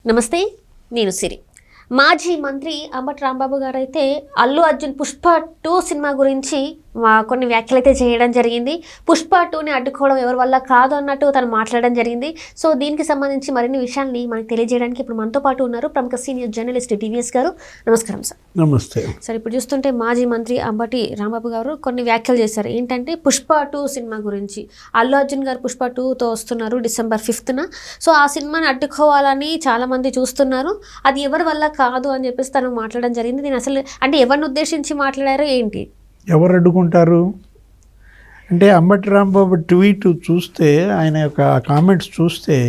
నమస్తే, నేను సిరి. మాజీ మంత్రి అంబటి రాంబాబు గారు అయితే అల్లు అర్జున్ పుష్ప 2 సినిమా గురించి కొన్ని వ్యాఖ్యలు అయితే చేయడం జరిగింది. పుష్ప 2ని అడ్డుకోవడం ఎవరి వల్ల కాదు అన్నట్టు తను మాట్లాడడం జరిగింది. సో దీనికి సంబంధించి మరిన్ని విషయాల్ని మనకు తెలియజేయడానికి ఇప్పుడు మనతో పాటు ఉన్నారు ప్రముఖ సీనియర్ జర్నలిస్ట్ టీవీఎస్ గారు. నమస్కారం సార్. నమస్తే సార్, ఇప్పుడు చూస్తుంటే మాజీ మంత్రి అంబటి రాంబాబు గారు కొన్ని వ్యాఖ్యలు చేశారు. ఏంటంటే పుష్ప 2 సినిమా గురించి అల్లు అర్జున్ గారు పుష్ప 2తో వస్తున్నారు December 5th. సో ఆ సినిమాని అడ్డుకోవాలని చాలామంది చూస్తున్నారు, అది ఎవరి వల్ల కాదు అని చెప్పేసి తను మాట్లాడడం జరిగింది. నేను అసలు అంటే ఎవరిని ఉద్దేశించి మాట్లాడారో ఏంటి, ఎవరు అడ్డుకుంటారు అంటే అంబటి రాంబాబు ట్వీట్ చూస్తే, ఆయన యొక్క కామెంట్స్ చూస్తే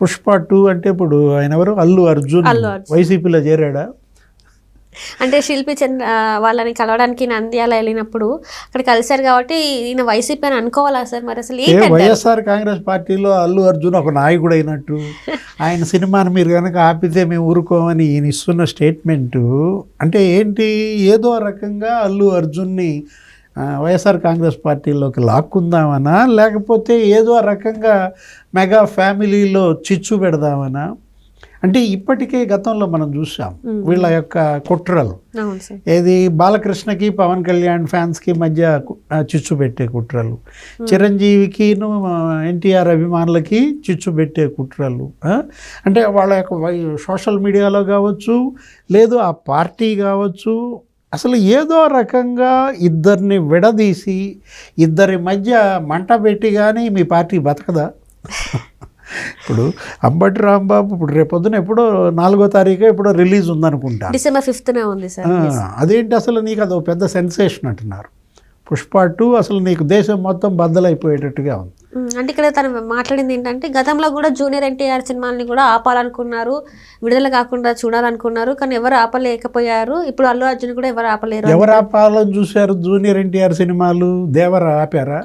పుష్ప 2 అంటే ఇప్పుడు ఆయన ఎవరు అల్లు అర్జున్ వైసీపీలో చేరాడా? అంటే శిల్పి చంద్ర వాళ్ళని కలవడానికి నంద్యాల వెళ్ళినప్పుడు అక్కడ కలిశారు కాబట్టి ఈయన వైసీపీ అని అనుకోవాలా సార్? మరి అసలు వైఎస్ఆర్ కాంగ్రెస్ పార్టీలో అల్లు అర్జున్ ఒక నాయకుడు అయినట్టు ఆయన సినిమాని మీరు కనుక ఆపితే మేము ఊరుకోమని ఈయన ఇస్తున్న స్టేట్మెంటు అంటే ఏంటి? ఏదో రకంగా అల్లు అర్జున్ని వైఎస్ఆర్ కాంగ్రెస్ పార్టీలోకి లాక్కుందామనా, లేకపోతే ఏదో రకంగా మెగా ఫ్యామిలీలో చిచ్చు పెడదామనా? అంటే ఇప్పటికే గతంలో మనం చూసాం వీళ్ళ యొక్క కుట్రలు. ఏది బాలకృష్ణకి పవన్ కళ్యాణ్ ఫ్యాన్స్కి మధ్య చిచ్చు పెట్టే కుట్రలు, చిరంజీవికి ఎన్టీఆర్ అభిమానులకి చిచ్చు పెట్టే కుట్రలు. అంటే వాళ్ళ యొక్క సోషల్ మీడియాలో కావచ్చు, లేదు ఆ పార్టీ కావచ్చు, అసలు ఏదో రకంగా ఇద్దరిని విడదీసి ఇద్దరి మధ్య మంట పెట్టి కానీ మీ పార్టీ బతకదా? ఇప్పుడు అంబటి రాంబాబు ఇప్పుడు రేపొద్దున ఎప్పుడో 4వ తారీఖు ఎప్పుడో రిలీజ్ ఉందనుకుంటా, December 5th ఉంది సార్. అదేంటి అసలు నీకు అదో పెద్ద సెన్సేషన్ అంటున్నారు. పుష్ప 2 అసలు నీకు దేశం మొత్తం బద్దలైపోయేటట్టుగా ఉంది. అంటే ఇక్కడ తను మాట్లాడింది ఏంటంటే గతంలో కూడా జూనియర్ ఎన్టీఆర్ సినిమాలని కూడా ఆపాలనుకున్నారు, విడుదల కాకుండా చూడాలనుకున్నారు, కానీ ఎవరు ఆపలేకపోయారు. ఇప్పుడు అల్లు అర్జున్ కూడా ఎవరు ఆపలేరు. ఎవరు ఆపాలని చూశారు జూనియర్ ఎన్టీఆర్ సినిమాలు? దేవర ఆపారా?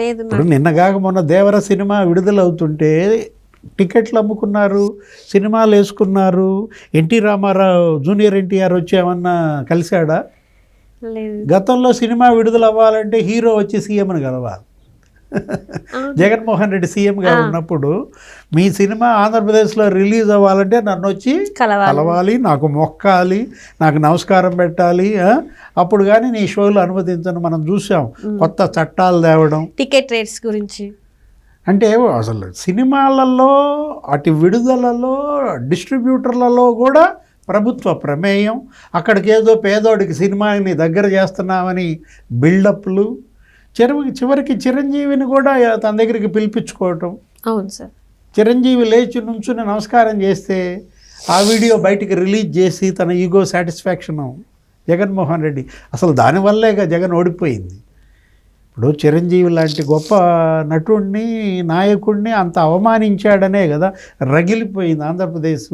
లేదు. నిన్నగాక మొన్న దేవర సినిమా విడుదలవుతుంటే టికెట్లు అమ్ముకున్నారు, సినిమాలు వేసుకున్నారు. ఎన్టీ రామారావు జూనియర్ ఎన్టీఆర్ వచ్చి ఏమన్నా కలిశాడా? గతంలో సినిమా విడుదల అవ్వాలంటే హీరో వచ్చి సీఎంని కలవాలి. జగన్మోహన్ రెడ్డి సీఎంగా ఉన్నప్పుడు మీ సినిమా ఆంధ్రప్రదేశ్లో రిలీజ్ అవ్వాలంటే నన్ను వచ్చి కలవాలి, నాకు మొక్కాలి, నాకు నమస్కారం పెట్టాలి, అప్పుడు కానీ నీ షోలు అనుమతించను. మనం చూసాం కొత్త చట్టాలు తేవడం, టికెట్ రేట్స్ గురించి. అంటే అసలు సినిమాలలో అటు విడుదలలో డిస్ట్రిబ్యూటర్లలో కూడా ప్రభుత్వ ప్రమేయం. అక్కడికి ఏదో పేదోడికి సినిమాని దగ్గర చేస్తున్నామని బిల్డప్లు, చివరికి చిరంజీవిని కూడా తన దగ్గరికి పిలిపించుకోవటం. అవును సార్. చిరంజీవి లేచి నుంచుని నమస్కారం చేస్తే ఆ వీడియో బయటికి రిలీజ్ చేసి తన ఈగో సాటిస్ఫాక్షన్ జగన్మోహన్ రెడ్డి. అసలు దానివల్లేగా జగన్ ఓడిపోయింది. ఇప్పుడు చిరంజీవి లాంటి గొప్ప నటుడిని, నాయకుడిని అంత అవమానించాడనే కదా రగిలిపోయింది ఆంధ్రప్రదేశ్.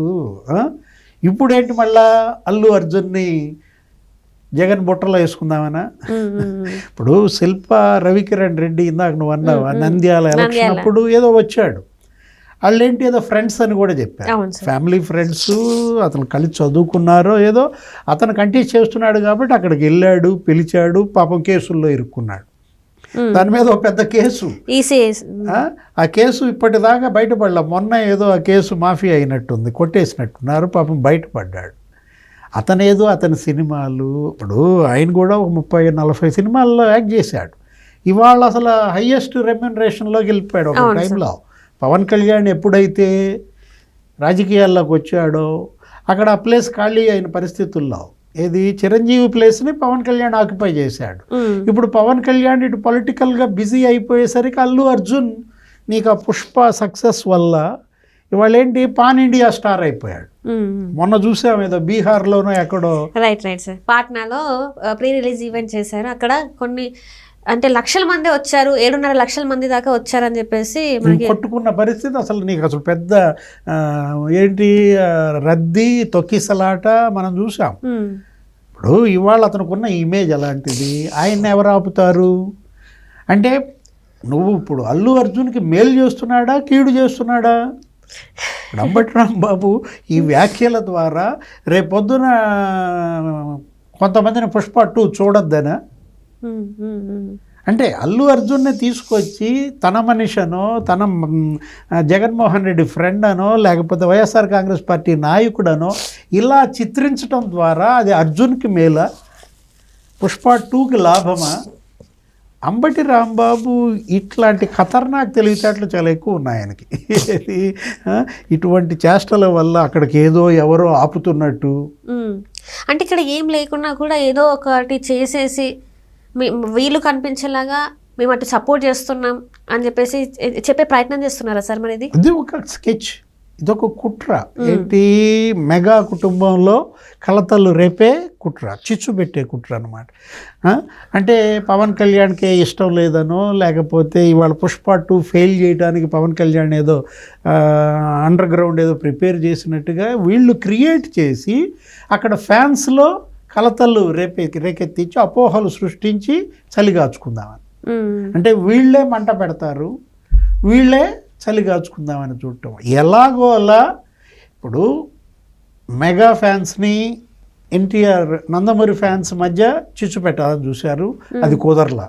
ఇప్పుడేంటి మళ్ళా అల్లు అర్జున్ని జగన్ బుట్టలో వేసుకుందామనా? ఇప్పుడు శిల్ప రవికిరణ్ రెడ్డి ఇందాక నువ్వు అన్నావు నంద్యాల ఎలక్షన్ అప్పుడు ఏదో వచ్చాడు, వాళ్ళేంటి ఏదో ఫ్రెండ్స్ అని కూడా చెప్పారు, ఫ్యామిలీ ఫ్రెండ్స్, అతను కలిసి చదువుకున్నారో ఏదో, అతను కంటెస్ట్ చేస్తున్నాడు కాబట్టి అక్కడికి వెళ్ళాడు, పిలిచాడు, పాపం కేసుల్లో ఇరుక్కున్నాడు. దాని మీద ఒక పెద్ద కేసు, ఆ కేసు ఇప్పటిదాకా బయటపడలే. మొన్న ఏదో ఆ కేసు మాఫీ అయినట్టుంది, కొట్టేసినట్టున్నారు, పాపం బయటపడ్డాడు. అతనేదో అతని సినిమాలు, ఇప్పుడు ఆయన కూడా ఒక 30-40 సినిమాల్లో యాక్ట్ చేశాడు. ఇవాళ అసలు హయ్యెస్ట్ రెమ్యునరేషన్లోకి వెళ్ళిపోయాడు ఒక టైంలో. పవన్ కళ్యాణ్ ఎప్పుడైతే రాజకీయాల్లోకి వచ్చాడో అక్కడ ఆ ప్లేస్ ఖాళీ అయిన పరిస్థితుల్లో ఏది చిరంజీవి ప్లేస్ని పవన్ కళ్యాణ్ ఆక్యుపై చేశాడు. ఇప్పుడు పవన్ కళ్యాణ్ ఇటు పొలిటికల్గా బిజీ అయిపోయేసరికి అల్లు అర్జున్ నీకు ఆ పుష్ప సక్సెస్ వల్ల ఇవాళ ఏంటి పాన్ ఇండియా స్టార్ అయిపోయాడు. మొన్న చూసాం ఏదో బీహార్లోనో ఎక్కడో, రైట్ సార్, పాట్నాలో ప్రీ రిలీజ్ ఈవెంట్ చేశారు. అక్కడ కొన్ని అంటే లక్షల మంది వచ్చారు, 7.5 లక్షల మంది దాకా వచ్చారని చెప్పేసి కొట్టుకున్న పరిస్థితి. అసలు నీకు అసలు పెద్ద ఏంటి రద్దీ, తొక్కిసలాట మనం చూసాం. ఇప్పుడు ఇవాళ అతనుకున్న ఇమేజ్ అలాంటిది, ఆయన్ని ఎవరు ఆపుతారు? అంటే నువ్వు ఇప్పుడు అల్లు అర్జున్కి మేలు చేస్తున్నాడా, కీడు చేస్తున్నాడా? అంబటి రాంబాబు ఈ వ్యాఖ్యల ద్వారా రేపొద్దున కొంతమందిని పుష్ప 2 చూడొద్దనా? అంటే అల్లు అర్జున్ని తీసుకొచ్చి తన మనిషనో తన జగన్మోహన్ రెడ్డి ఫ్రెండ్ అనో లేకపోతే వైఎస్ఆర్ కాంగ్రెస్ పార్టీ నాయకుడనో ఇలా చిత్రించడం ద్వారా అది అర్జున్కి మేలా, పుష్ప 2కి లాభమా? అంబటి రాంబాబు ఇట్లాంటి ఖతర్నాక్ తెలివితేటలు చాలా ఎక్కువ ఉన్నాయి ఆయనకి. ఇటువంటి చేష్టల వల్ల అక్కడికి ఏదో ఎవరో ఆపుతున్నట్టు. అంటే ఇక్కడ ఏం లేకున్నా కూడా ఏదో ఒకటి చేసేసి వీళ్ళు కనిపించేలాగా మేము అటు సపోర్ట్ చేస్తున్నాం అని చెప్పేసి చెప్పే ప్రయత్నం చేస్తున్నారా సార్? మరి ఇది ఒక స్కెచ్, ఇదొక కుట్ర. ఏంటి, మెగా కుటుంబంలో కలతలు రేపే కుట్ర, చిచ్చు పెట్టే కుట్ర అనమాట. అంటే పవన్ కళ్యాణ్కి ఇష్టం లేదనో లేకపోతే ఇవాళ పుష్ప 2 ఫెయిల్ చేయడానికి పవన్ కళ్యాణ్ ఏదో అండర్ గ్రౌండ్ ఏదో ప్రిపేర్ చేసినట్టుగా వీళ్ళు క్రియేట్ చేసి అక్కడ ఫ్యాన్స్లో కలతలు రేకెత్తించి అపోహలు సృష్టించి చలిగాచుకుందామని. అంటే వీళ్ళే మంట పెడతారు, వీళ్ళే చలిగాచుకుందామని చూడటం. ఎలాగో అలా ఇప్పుడు మెగా ఫ్యాన్స్ని ఎన్టీఆర్ నందమూరి ఫ్యాన్స్ మధ్య చిచ్చు పెట్టాలని చూశారు, అది కుదరలా.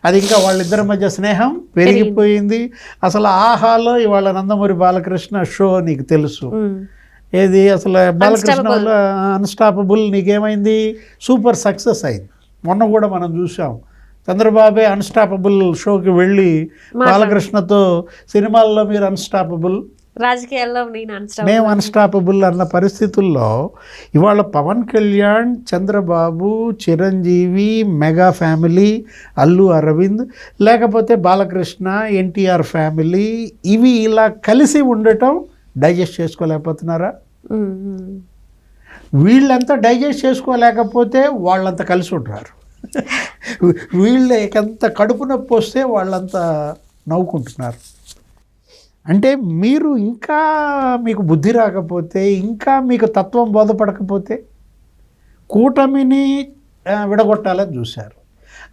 అది ఇంకా వాళ్ళిద్దరి మధ్య స్నేహం పెరిగిపోయింది. అసలు ఆహాలో ఇవాళ నందమూరి బాలకృష్ణ షో నీకు తెలుసు, ఏది అసలు బాలకృష్ణ వల్ల అన్స్టాపబుల్ నీకేమైంది, సూపర్ సక్సెస్ అయింది. మొన్న కూడా మనం చూసాం, చంద్రబాబే అన్స్టాపబుల్ షోకి వెళ్ళి బాలకృష్ణతో సినిమాల్లో మీరు అన్స్టాపబుల్, రాజకీయాల్లో మేము అన్స్టాపబుల్ అన్న పరిస్థితుల్లో ఇవాళ పవన్ కళ్యాణ్, చంద్రబాబు, చిరంజీవి, మెగా ఫ్యామిలీ, అల్లు అరవింద్, లేకపోతే బాలకృష్ణ, ఎన్టీఆర్ ఫ్యామిలీ, ఇవి ఇలా కలిసి ఉండటం డైజెస్ట్ చేసుకోలేకపోతున్నారా? వీళ్ళంతా డైజెస్ట్ చేసుకోలేకపోతే వాళ్ళంతా కలిసి ఉంటారు. వీళ్ళకంత కడుపు నొప్పి వస్తే వాళ్ళంతా నవ్వుకుంటున్నారు. అంటే మీరు ఇంకా మీకు బుద్ధి రాకపోతే, ఇంకా మీకు తత్వం బోధపడకపోతే కూటమిని విడగొట్టాలని చూశారు.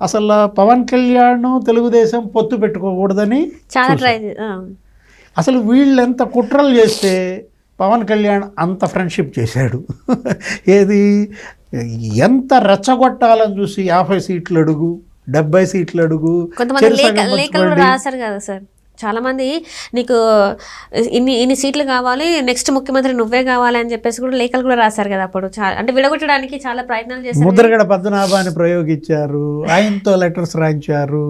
అసలు పవన్ కళ్యాణ్ తెలుగుదేశం పొత్తు పెట్టుకోకూడదని అసలు వీళ్ళెంత కుట్రలు చేస్తే పవన్ కళ్యాణ్ అంత ఫ్రెండ్షిప్ చేశాడు. ఏది ఎంత రెచ్చగొట్టాలని చూసి 50 సీట్లు అడుగు, 70 సీట్లు అడుగు, రాశారు కదా సార్ చాలా మంది, నీకు ఇన్ని సీట్లు కావాలి, నెక్స్ట్ ముఖ్యమంత్రి నువ్వే కావాలి అని చెప్పేసి కూడా లేఖలు కూడా రాశారు కదా అప్పుడు. అంటే విడగొట్టడానికి చాలా ప్రయత్నాలు చేశారు. ముద్రగడ పద్మనాభాన్ని ప్రయోగించారు, ఆయనతో లెటర్స్ రాయించారు.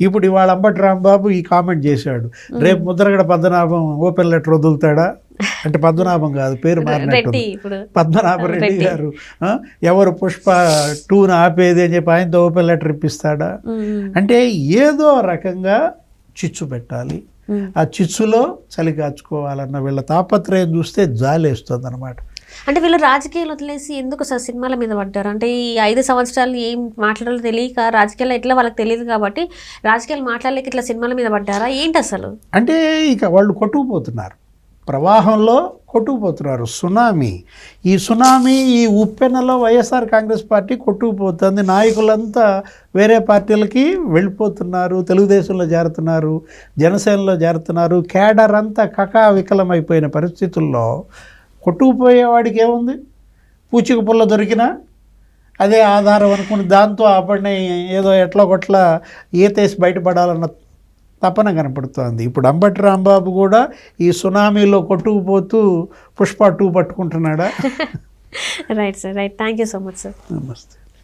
ఇప్పుడు ఇవాళ అంబటి రాంబాబు ఈ కామెంట్ చేశాడు, రేపు ముద్రగడ పద్మనాభం ఓపెన్ లెటర్ వదులుతాడా అంటే, పద్మనాభం కాదు పేరు మారినట్టు, పద్మనాభరెడ్డి గారు ఎవరు పుష్ప 2ను ఆపేది అని చెప్పి ఆయనతో ఓపెన్ లెటర్ ఇప్పిస్తాడా? అంటే ఏదో రకంగా చిచ్చు పెట్టాలి, ఆ చిచ్చులో చలి కాచుకోవాలన్న వీళ్ళ తాపత్రయం చూస్తే జాలేస్తుంది అనమాట. అంటే వీళ్ళు రాజకీయాలు వదిలేసి ఎందుకు సార్ సినిమాల మీద పడ్డారు? అంటే ఈ 5 సంవత్సరాలు ఏం మాట్లాడాలో తెలియక, రాజకీయాలు ఎట్లా వాళ్ళకి తెలియదు కాబట్టి రాజకీయాలు మాట్లాడలేక ఇట్లా సినిమాల మీద పడ్డారా ఏంటి అసలు? అంటే ఇక వాళ్ళు కొట్టుకుపోతున్నారు, ప్రవాహంలో కొట్టుకుపోతున్నారు. సునామీ, ఈ సునామీ, ఈ ఉప్పెనలో వైఎస్ఆర్ కాంగ్రెస్ పార్టీ కొట్టుకుపోతుంది. నాయకులంతా వేరే పార్టీలకి వెళ్ళిపోతున్నారు, తెలుగుదేశంలో చేరుతున్నారు, జనసేనలో చేరుతున్నారు. కేడర్ అంతా కకావికలమైపోయిన పరిస్థితుల్లో కొట్టుకుపోయేవాడికి ఏముంది, పూచిక పుల్ల దొరికినా అదే ఆధారం అనుకుని దాంతో ఆపడిన ఏదో ఎట్లా కొట్లా ఈతేసి బయటపడాలన్న తపన కనపడుతోంది. ఇప్పుడు అంబటి రాంబాబు కూడా ఈ సునామీలో కొట్టుకుపోతూ పుష్ప 2 పట్టుకుంటున్నాడా? Right sir, right. Thank you so much sir. నమస్తే.